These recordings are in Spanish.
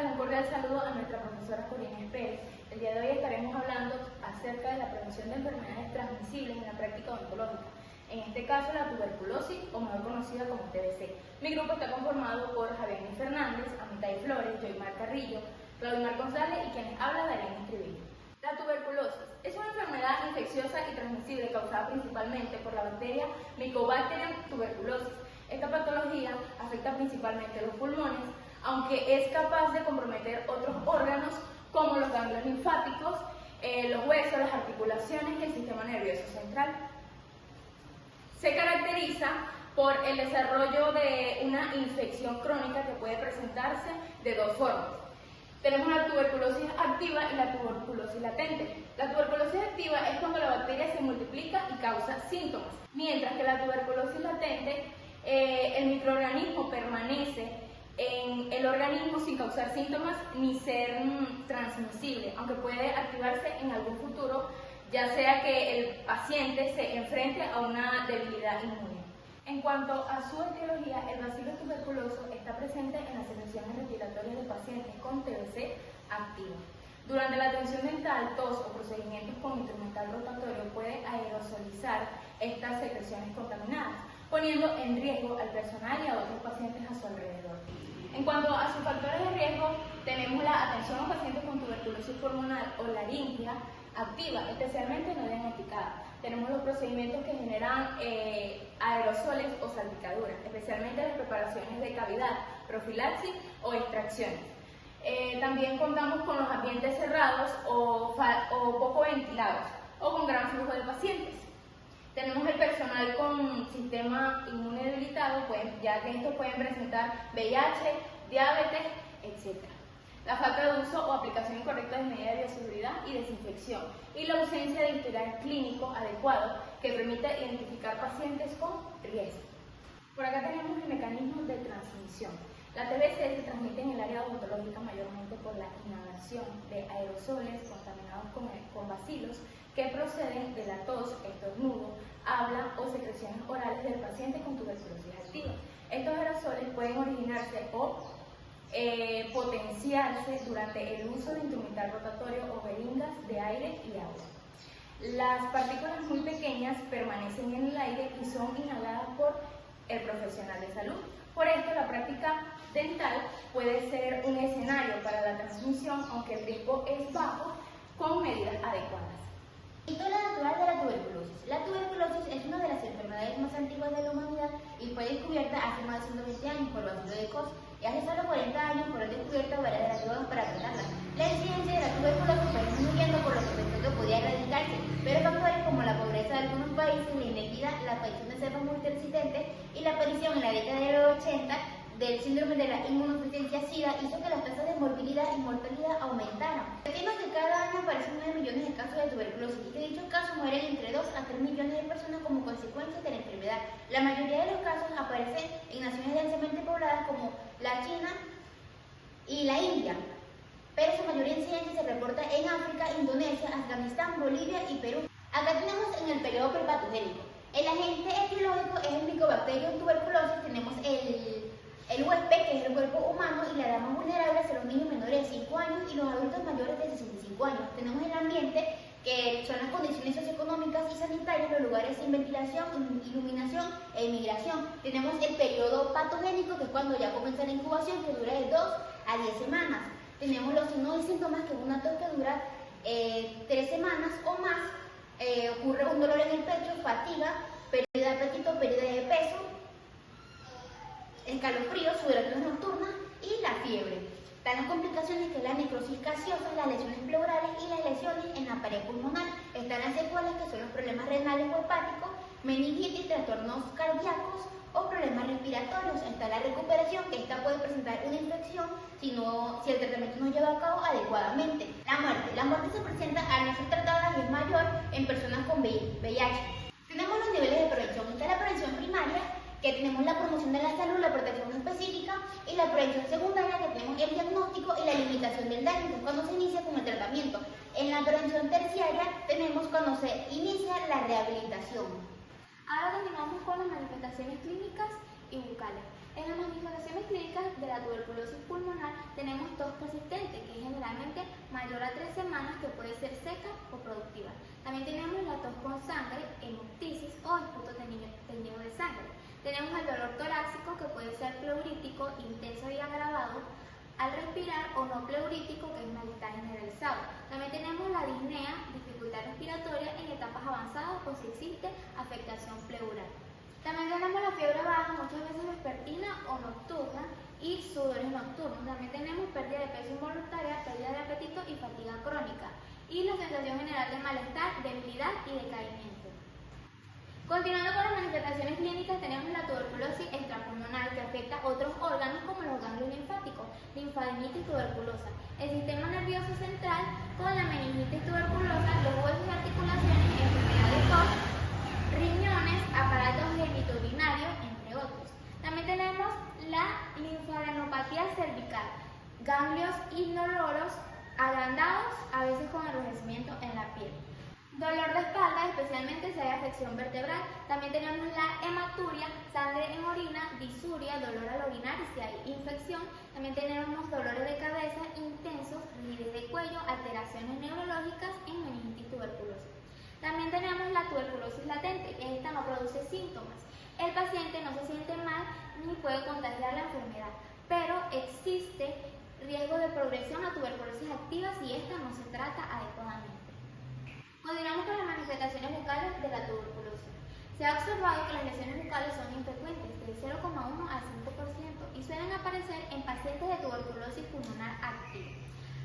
tardes, un cordial saludo a nuestra profesora Corina Pérez. El día de hoy estaremos hablando acerca de la prevención de enfermedades transmisibles en la práctica odontológica, en este caso la tuberculosis, o mejor conocida como TBC. Mi grupo está conformado por Javier Fernández, Amitay Flores, Joymar Carrillo, Claudimar González y quienes habla Darien Estribillo. La tuberculosis es una enfermedad infecciosa y transmisible causada principalmente por la bacteria Mycobacterium tuberculosis. Esta patología afecta principalmente los pulmones, aunque es capaz de comprometer otros órganos como los ganglios linfáticos, los huesos, las articulaciones y el sistema nervioso central. Se caracteriza por el desarrollo de una infección crónica que puede presentarse de dos formas. Tenemos la tuberculosis activa y la tuberculosis latente. La tuberculosis activa es cuando la bacteria se multiplica y causa síntomas, mientras que la tuberculosis latente, el microorganismo permanece en el organismo sin causar síntomas ni ser transmisible, aunque puede activarse en algún futuro, ya sea que el paciente se enfrente a una debilidad inmune. En cuanto a su etiología, el bacilo tuberculoso está presente en las secreciones respiratorias de pacientes con TBC activo. Durante la atención dental, tos o procedimientos con instrumental rotatorio puede aerosolizar estas secreciones contaminadas, poniendo en riesgo al personal y a otros pacientes a su alrededor. En cuanto a sus factores de riesgo, tenemos la atención a pacientes con tuberculosis pulmonar o laringia activa, especialmente no diagnosticada. Tenemos los procedimientos que generan aerosoles o salpicaduras, especialmente las preparaciones de cavidad, profilaxis o extracciones. También contamos con los ambientes cerrados o poco ventilados o con gran flujo de pacientes. Tenemos el personal con sistema inmune debilitado, ya que estos pueden presentar VIH, diabetes, etc. La falta de uso o aplicación incorrecta de medidas de bioseguridad y desinfección, y la ausencia de historial clínico adecuado que permita identificar pacientes con riesgo. Por acá tenemos el mecanismo de transmisión. La TBC se transmite en el área odontológica mayormente por la inhalación de aerosoles contaminados con bacilos que proceden de la tos, estornudo, habla o secreciones orales del paciente con tuberculosis activa. Estos aerosoles pueden originarse o potenciarse durante el uso de instrumental rotatorio o jeringas de aire y agua. Las partículas muy pequeñas permanecen en el aire y son inhaladas por el profesional de salud. Por esto, la práctica dental puede ser un escenario para la transmisión, aunque el riesgo es bajo, con medidas adecuadas. Historia natural de la tuberculosis. La tuberculosis es una de las enfermedades más antiguas de la humanidad y fue descubierta hace más de 120 años por Bacilo de Koch, y hace solo 40 años fueron descubiertas varias de las drogas para tratarla. La incidencia de la tuberculosis fue disminuyendo por lo que pensó que podía erradicarse, pero factores como la pobreza de algunos países, la inequidad, la aparición de cepas multiresistentes y la aparición en la década de los 80 del síndrome de la inmunodeficiencia SIDA hizo que las tasas de morbilidad y mortalidad aumentaran. Se estima que cada año aparecen 9 millones de casos de tuberculosis y de dichos casos mueren entre 2 a 3 millones de personas como consecuencia de la enfermedad. La mayoría de los casos aparecen en naciones densamente pobladas como la China y la India, pero su mayoría incidencia se reporta en África, Indonesia, Afganistán, Bolivia y Perú. Acá tenemos en el periodo prepatogénico. El agente etiológico es el Mycobacterium tuberculosis, tenemos el huésped, que es el cuerpo humano, y la edad más vulnerable son los niños menores de 5 años y los adultos mayores de 65 años. Tenemos el ambiente, que son las condiciones socioeconómicas y sanitarias, los lugares sin ventilación, iluminación e inmigración. Tenemos el periodo patogénico, que es cuando ya comienza la incubación, que dura de 2 a 10 semanas. Tenemos los signos y síntomas, que es una tos que dura 3 semanas o más. Ocurre un dolor en el pecho, fatiga, pérdida de apetito, pérdida de peso, escalofríos, sudoraciones nocturnas y la fiebre. Están las complicaciones, que es la necrosis gaseosa, las lesiones pleurales y las lesiones en la pared pulmonar. Están las secuelas, que son los problemas renales o hepáticos, meningitis, trastornos cardíacos o problemas respiratorios. Está la recuperación, que esta puede presentar una infección si el tratamiento no lleva a cabo adecuadamente. La muerte se presenta al no ser tratada y es mayor en personas con VIH. Tenemos los niveles de prevención. Está la prevención primaria, que tenemos la promoción de la salud, la protección específica, y la prevención secundaria, que tenemos el diagnóstico y la limitación del daño, que es cuando se inicia con el tratamiento. En la prevención terciaria tenemos cuando se inicia la rehabilitación. Ahora continuamos con las manifestaciones clínicas y bucales. En las manifestaciones clínicas de la tuberculosis pulmonar tenemos tos persistente, que es generalmente mayor a 3 semanas, que puede ser seca o productiva. También tenemos la tos con sangre, hemoptisis o esputo teñido de sangre. Tenemos el dolor torácico, que puede ser pleurítico, intenso y agravado al respirar, o no pleurítico, que es malestar generalizado. También tenemos la disnea, dificultad respiratoria en etapas avanzadas, o si existe afectación pleural. También tenemos la fiebre baja, muchas veces vespertina o nocturna, y sudores nocturnos. También tenemos pérdida de peso involuntaria, pérdida de apetito y fatiga crónica. Y la sensación general de malestar, debilidad y decaimiento. Continuando con las manifestaciones clínicas, tenemos la tuberculosis extrapulmonar, que afecta otros órganos como los ganglios linfáticos, linfadenitis tuberculosa, el sistema nervioso central con la meningitis tuberculosa, los huesos y articulaciones, enfermedad de Koch, riñones, aparato genitourinario, entre otros. También tenemos la linfadenopatía cervical, ganglios indoloros agrandados, a veces con enrojecimiento en la piel. Dolor de espalda, especialmente si hay afección vertebral. También tenemos la hematuria, sangre en orina, disuria, dolor al orinar y si hay infección. También tenemos dolores de cabeza intensos, rigidez de cuello, alteraciones neurológicas en meningitis tuberculosa. También tenemos la tuberculosis latente, que esta no produce síntomas. El paciente no se siente mal ni puede contagiar la enfermedad, pero existe riesgo de progresión a tuberculosis activa si esta no se trata adecuadamente. Continuamos con las manifestaciones bucales de la tuberculosis. Se ha observado que las lesiones bucales son infrecuentes, de 0,1 al 5%, y suelen aparecer en pacientes de tuberculosis pulmonar activa.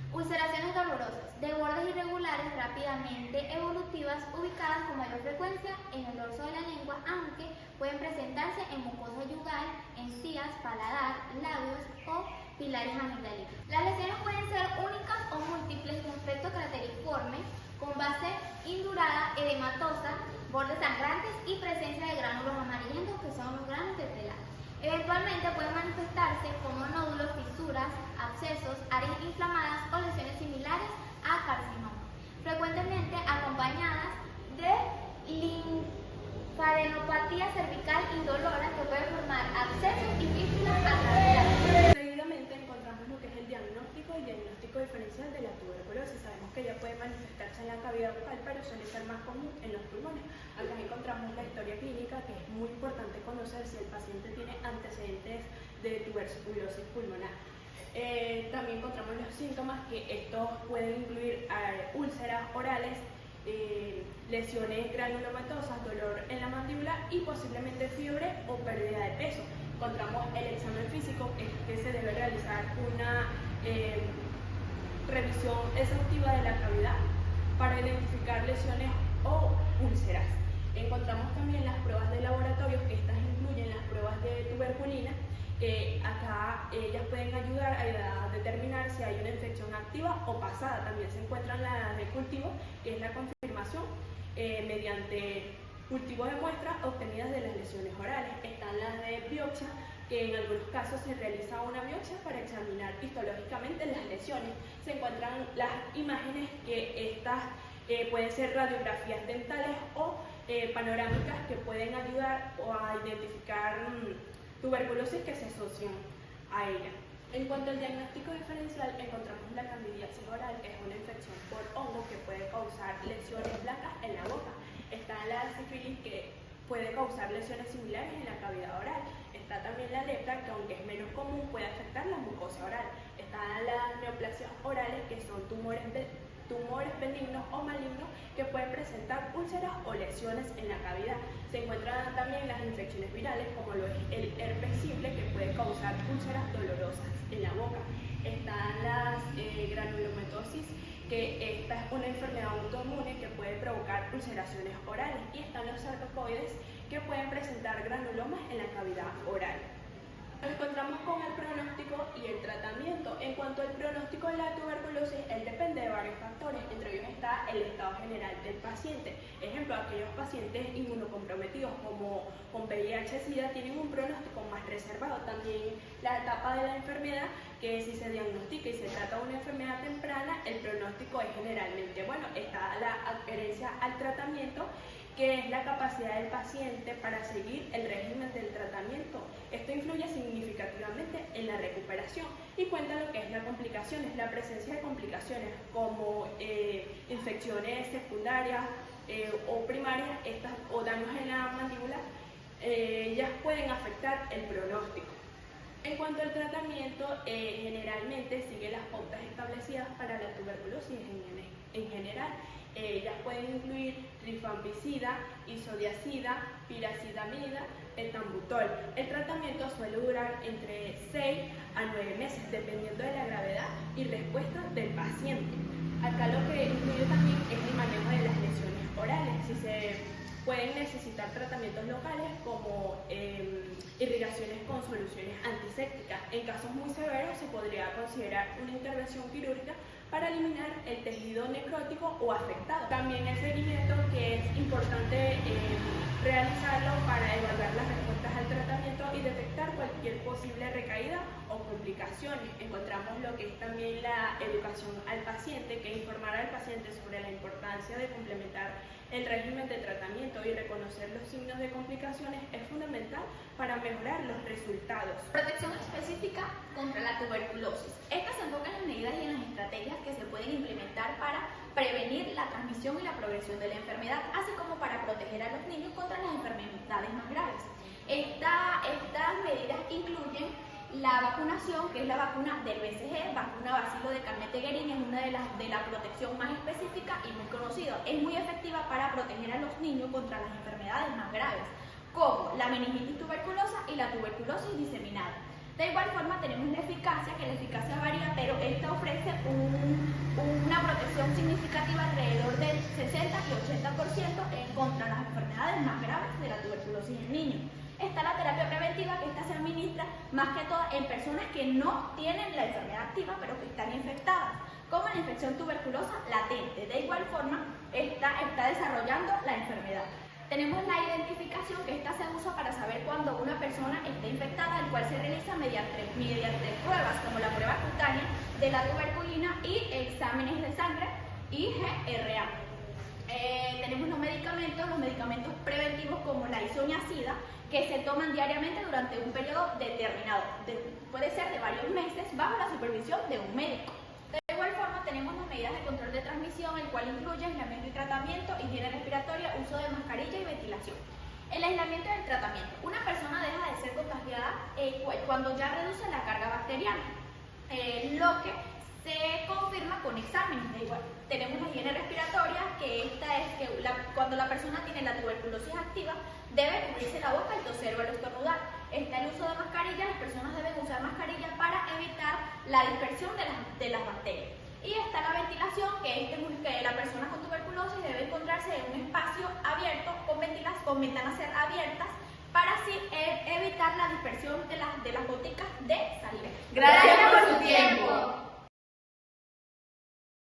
Ulceraciones dolorosas, de bordes irregulares, rápidamente evolutivas, ubicadas con mayor frecuencia en el dorso de la lengua, aunque pueden presentarse en mucosa yugal, encías, paladar, labios o pilares amigdalinos. Las lesiones pueden ser únicas o múltiples, de aspecto crateriforme, con base indurada, edematosa, bordes sangrantes y presencia de gránulos amarillentos, que son los granos de telar. Eventualmente pueden manifestarse como nódulos, fisuras, abscesos, áreas inflamadas o lesiones similares a carcinoma, frecuentemente acompañadas de linfadenopatía cervical indolora, que puede formar abscesos y fístulas atravesadas. Seguidamente encontramos lo que es el diagnóstico y diagnóstico diferencial de la tuberculosis. Sabemos que ya puede manifestarse en la cavidad bucal, pero suele ser más común en los pulmones. Acá encontramos la historia clínica, que es muy importante conocer si el paciente tiene antecedentes de tuberculosis pulmonar. También encontramos los síntomas, que estos pueden incluir úlceras orales, lesiones granulomatosas, dolor en la mandíbula y posiblemente fiebre o pérdida de peso. Encontramos el examen físico, que se debe realizar una revisión exhaustiva de la cavidad para identificar lesiones o úlceras. Encontramos también las pruebas de laboratorio, que estas incluyen las pruebas de tuberculina, que acá ellas pueden ayudar a determinar si hay una infección activa o pasada. También se encuentran las de cultivo, que es la confirmación mediante cultivo de muestras obtenidas de las lesiones orales. Están las de biopsia, que en algunos casos se realiza una biopsia para examinar histológicamente las lesiones. Se encuentran las imágenes, que estas pueden ser radiografías dentales o panorámicas, que pueden ayudar a identificar tuberculosis que se asocian a ella. En cuanto al diagnóstico diferencial, encontramos la candidiasis oral, que es una infección por hongo que puede causar lesiones blancas en la boca. Está la sífilis, que puede causar lesiones similares en la cavidad oral. Está también la lepra, que aunque es menos común, puede afectar la mucosa oral. Están las neoplasias orales, que son tumores benignos o malignos, que pueden presentar úlceras o lesiones en la cavidad. Se encuentran también las infecciones virales, como lo es el herpes simple, que puede causar úlceras dolorosas en la boca. Están las granulomatosis, que esta es una enfermedad autoinmune que puede provocar ulceraciones orales. Y están los sarcoides, que pueden presentar granulomas en la cavidad oral. Nos encontramos con el pronóstico y el tratamiento. En cuanto al pronóstico de la tuberculosis, él depende de varios factores. Entre ellos está el estado general del paciente. Ejemplo, aquellos pacientes inmunocomprometidos como con VIH-Sida tienen un pronóstico más reservado. También la etapa de la enfermedad, que si se diagnostica y se trata de una enfermedad temprana, el pronóstico es generalmente bueno. Está la adherencia al tratamiento, que es la capacidad del paciente para seguir el régimen del tratamiento. Esto influye significativamente en la recuperación población y cuenta lo que es las complicaciones, la presencia de complicaciones como infecciones secundarias o primarias o daños en la mandíbula, ellas pueden afectar el pronóstico. En cuanto al tratamiento, generalmente sigue las pautas establecidas para la tuberculosis en general. Ellas pueden incluir rifampicina, isodiazida, piracidamida, etambutol. El tratamiento suele durar entre 6 a 9 meses, dependiendo de la gravedad y respuesta del paciente. Acá lo que incluye también es el manejo de las lesiones orales. Si se pueden necesitar tratamientos locales como irrigaciones con soluciones antisépticas. En casos muy severos se podría considerar una intervención quirúrgica para eliminar el tejido necrótico o afectado. También el seguimiento, que es importante realizarlo para evaluar las respuestas al tratamiento y detectar cualquier posible recaída o complicaciones. Encontramos lo que es también la educación al paciente, que informar al paciente sobre la importancia de complementar el régimen de tratamiento y reconocer los signos de complicaciones es fundamental para mejorar los resultados. Protección específica contra la tuberculosis. Esta se enfoca en las medidas y en las estrategias que se pueden implementar para prevenir la transmisión y la progresión de la enfermedad, así como para proteger a los niños contra las enfermedades más graves. Estas medidas incluyen la vacunación, que es la vacuna del BCG, vacuna bacilo de Carnete-Guerin, es una de la protección más específica y muy conocida. Es muy efectiva para proteger a los niños contra las enfermedades más graves, como la meningitis tuberculosa y la tuberculosis diseminada. De igual forma tenemos la eficacia, que la eficacia varía, pero esta ofrece una protección significativa alrededor del 60 y 80% en contra de las enfermedades más graves de la tuberculosis en niños. Está la terapia preventiva, que esta se administra más que todo en personas que no tienen la enfermedad activa pero que están infectadas, como la infección tuberculosa latente. De igual forma está desarrollando la enfermedad. Tenemos la identificación, que esta se usa para saber cuando una persona está infectada, el cual se realiza mediante pruebas como la prueba cutánea de la tuberculina y exámenes de sangre y GRA. Tenemos los medicamentos preventivos como la isoniazida, que se toman diariamente durante un periodo determinado. Puede ser de varios meses bajo la supervisión de un médico. De igual forma tenemos las medidas de control de transmisión, el cual incluye aislamiento y tratamiento, higiene respiratoria, uso de mascarilla y ventilación. El aislamiento del tratamiento. Una persona deja de ser contagiada cuando ya reduce la carga bacteriana, lo que se confirma con exámenes. De igual, tenemos la higiene respiratoria, que cuando la persona tiene la tuberculosis activa, debe cubrirse la boca al toser o al estornudar. Está el uso de mascarilla, las personas deben usar mascarilla para evitar la dispersión de las bacterias. Y está la ventilación, que la persona con tuberculosis debe encontrarse en un espacio abierto con ventanas abiertas para así evitar la dispersión de las goticas de saliva. Gracias.